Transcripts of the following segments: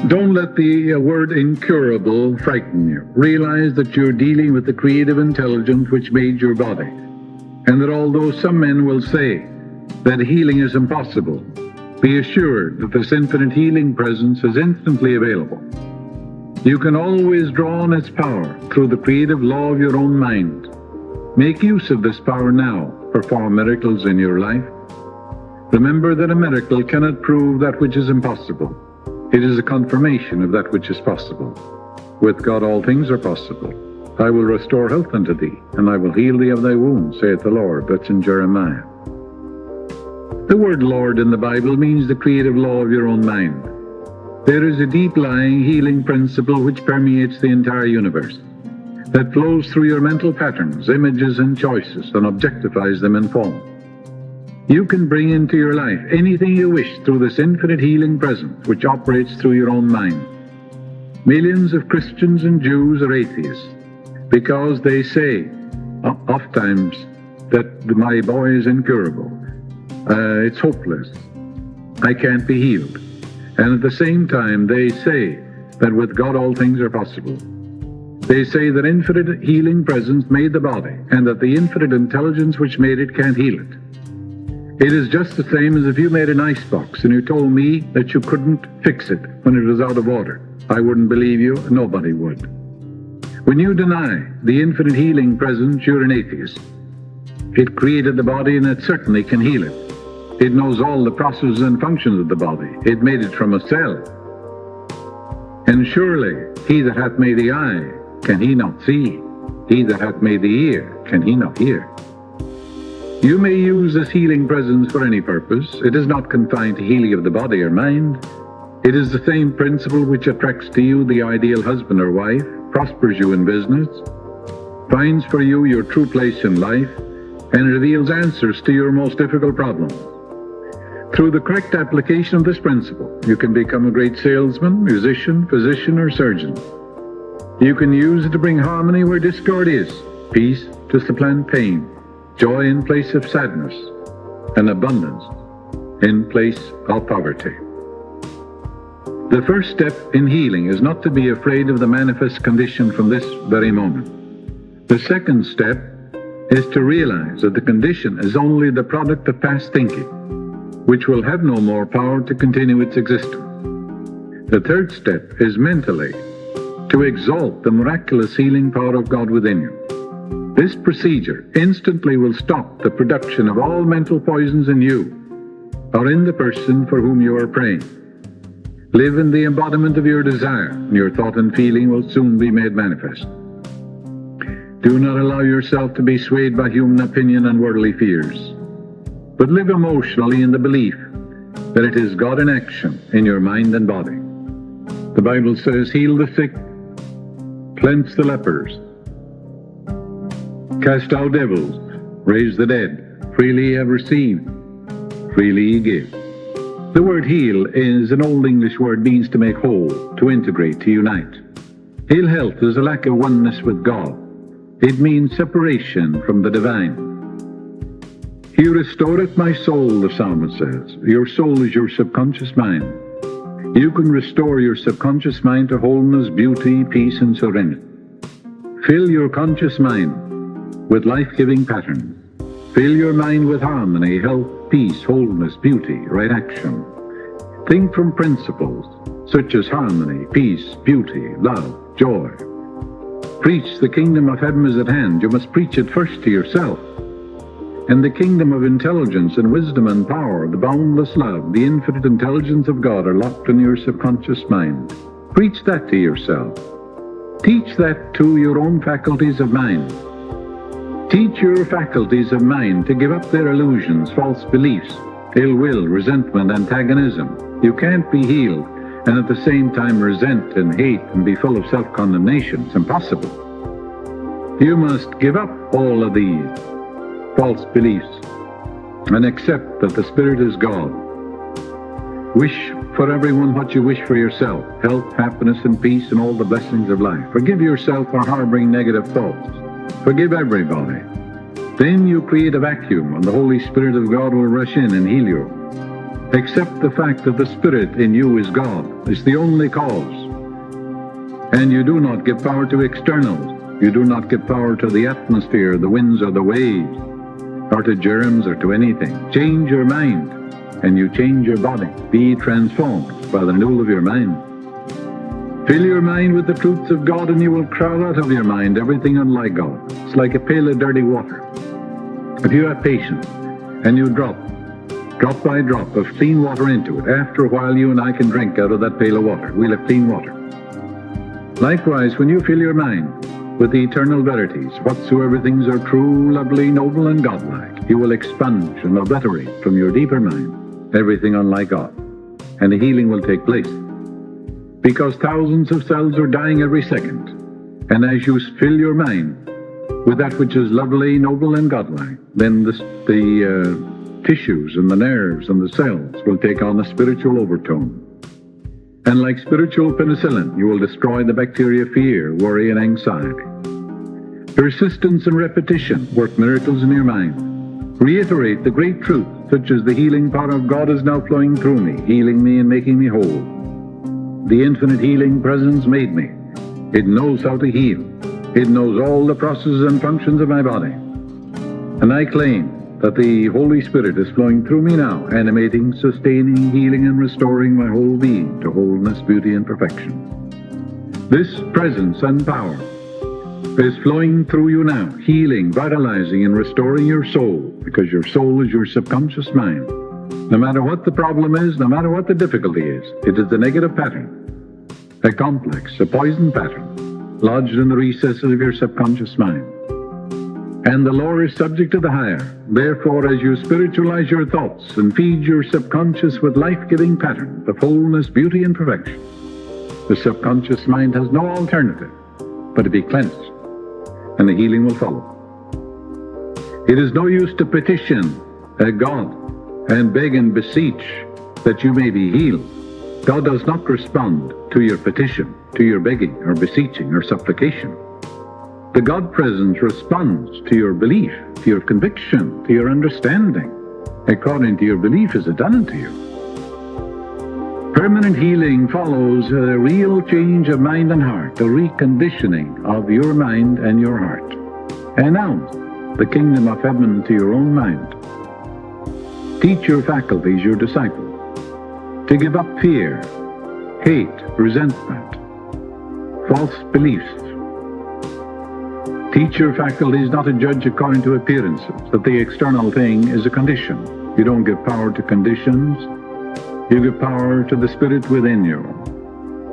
Don't let the word incurable frighten you. Realize that you're dealing with the creative intelligence which made your body, and that although some men will say that healing is impossible, be assured that this infinite healing presence is instantly available. You can always draw on its power through the creative law of your own mind. Make use of this power now. Perform miracles in your life. Remember that a miracle cannot prove that which is impossible. It is a confirmation of that which is possible. With God all things are possible. I will restore health unto thee, and I will heal thee of thy wounds, saith the Lord. That's in Jeremiah. The word Lord in the Bible means the creative law of your own mind. There is a deep-lying healing principle which permeates the entire universe, that flows through your mental patterns, images, and choices, and objectifies them in form. You can bring into your life anything you wish through this infinite healing presence which operates through your own mind. Millions of Christians and Jews are atheists because they say oftentimes that my boy is incurable. It's hopeless. I can't be healed. And at the same time, they say that with God all things are possible. They say that infinite healing presence made the body, and that the infinite intelligence which made it can't heal it. It is just the same as if you made an icebox and you told me that you couldn't fix it when it was out of order. I wouldn't believe you, nobody would. When you deny the infinite healing presence, you're an atheist. It created the body and it certainly can heal it. It knows all the processes and functions of the body. It made it from a cell. And surely he that hath made the eye, can he not see? He that hath made the ear, can he not hear? You may use this healing presence for any purpose. It is not confined to healing of the body or mind. It is the same principle which attracts to you the ideal husband or wife, prospers you in business, finds for you your true place in life, and reveals answers to your most difficult problems. Through the correct application of this principle, you can become a great salesman, musician, physician, or surgeon. You can use it to bring harmony where discord is, peace to supplant pain, joy in place of sadness, and abundance in place of poverty. The first step in healing is not to be afraid of the manifest condition from this very moment. The second step is to realize that the condition is only the product of past thinking, which will have no more power to continue its existence. The third step is mentally to exalt the miraculous healing power of God within you. This procedure instantly will stop the production of all mental poisons in you or in the person for whom you are praying. Live in the embodiment of your desire, and your thought and feeling will soon be made manifest. Do not allow yourself to be swayed by human opinion and worldly fears, but live emotionally in the belief that it is God in action in your mind and body. The Bible says, heal the sick, cleanse the lepers, cast out devils, raise the dead. Freely ye have received, freely ye give. The word heal is an old English word, means to make whole, to integrate, to unite. Ill health is a lack of oneness with God. It means separation from the divine. He restoreth my soul, the psalmist says. Your soul is your subconscious mind. You can restore your subconscious mind to wholeness, beauty, peace, and serenity. Fill your conscious mind with life-giving patterns. Fill your mind with harmony, health, peace, wholeness, beauty, right action. Think from principles such as harmony, peace, beauty, love, joy. Preach the kingdom of heaven is at hand. You must preach it first to yourself. And the kingdom of intelligence and wisdom and power, the boundless love, the infinite intelligence of God are locked in your subconscious mind. Preach that to yourself. Teach that to your own faculties of mind. Teach your faculties of mind to give up their illusions, false beliefs, ill will, resentment, antagonism. You can't be healed and at the same time resent and hate and be full of self-condemnation. It's impossible. You must give up all of these false beliefs and accept that the Spirit is God. Wish for everyone what you wish for yourself: health, happiness, and peace, and all the blessings of life. Forgive yourself for harboring negative thoughts. Forgive everybody. Then you create a vacuum, and the Holy Spirit of God will rush in and heal you. Accept the fact that the Spirit in you is God. It's the only cause. And you do not give power to externals. You do not give power to the atmosphere, the winds, or the waves, or to germs, or to anything. Change your mind, and you change your body. Be transformed by the renewal of your mind. Fill your mind with the truths of God, and you will crowd out of your mind everything unlike God. It's like a pail of dirty water. If you have patience, and you drop by drop of clean water into it, after a while you and I can drink out of that pail of water. We'll have clean water. Likewise, when you fill your mind with the eternal verities, whatsoever things are true, lovely, noble, and godlike, you will expunge and obliterate from your deeper mind everything unlike God, and a healing will take place. Because thousands of cells are dying every second, and as you fill your mind with that which is lovely, noble, and godlike, then the tissues and the nerves and the cells will take on a spiritual overtone. And like spiritual penicillin, you will destroy the bacteria of fear, worry, and anxiety. Persistence and repetition work miracles in your mind. Reiterate the great truth, such as the healing power of God is now flowing through me, healing me and making me whole. The infinite healing presence made me. It knows how to heal. It knows all the processes and functions of my body. And I claim that the Holy Spirit is flowing through me now, animating, sustaining, healing, and restoring my whole being to wholeness, beauty, and perfection. This presence and power is flowing through you now, healing, vitalizing, and restoring your soul, because your soul is your subconscious mind. No matter what the problem is, no matter what the difficulty is, it is a negative pattern, a complex, a poison pattern, lodged in the recesses of your subconscious mind. And the lower is subject to the higher. Therefore, as you spiritualize your thoughts and feed your subconscious with life-giving patterns of wholeness, beauty, and perfection, the subconscious mind has no alternative but to be cleansed, and the healing will follow. It is no use to petition God and beg and beseech that you may be healed. God does not respond to your petition, to your begging or beseeching or supplication. The God presence responds to your belief, to your conviction, to your understanding. According to your belief is it done unto you. Permanent healing follows a real change of mind and heart, a reconditioning of your mind and your heart. Announce the kingdom of heaven to your own mind. Teach your faculties, your disciples, to give up fear, hate, resentment, false beliefs. Teach your faculties not to judge according to appearances, that the external thing is a condition. You don't give power to conditions. You give power to the Spirit within you,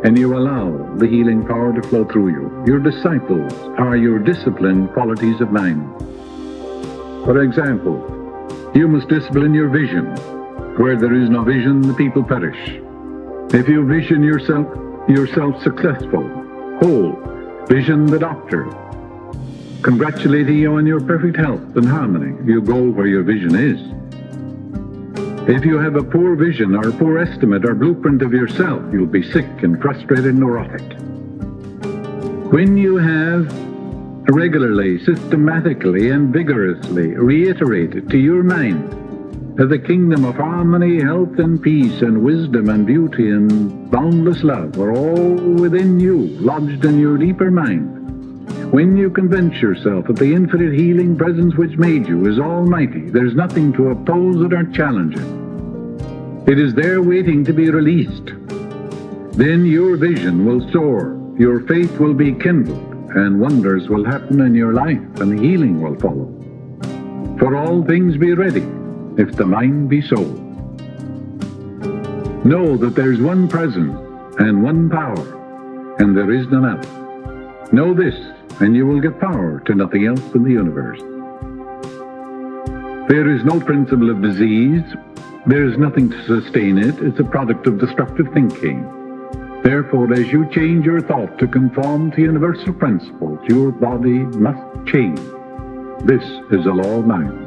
and you allow the healing power to flow through you. Your disciples are your disciplined qualities of mind. For example, you must discipline your vision. Where there is no vision, the people perish. If you vision yourself successful, whole, vision the doctor, congratulating you on your perfect health and harmony, you go where your vision is. If you have a poor vision or a poor estimate or blueprint of yourself, you'll be sick and frustrated and neurotic. When you have regularly, systematically, and vigorously reiterated to your mind that the kingdom of harmony, health, and peace, and wisdom, and beauty, and boundless love are all within you, lodged in your deeper mind, when you convince yourself that the infinite healing presence which made you is almighty, there's nothing to oppose it or challenge it. It is there waiting to be released. Then your vision will soar, your faith will be kindled, and wonders will happen in your life, and healing will follow. For all things be ready, if the mind be sold. Know that there's one presence and one power, and there is none else. Know this, and you will give power to nothing else in the universe. There is no principle of disease. There is nothing to sustain it. It's a product of destructive thinking. Therefore, as you change your thought to conform to universal principles, your body must change. This is a law of mind.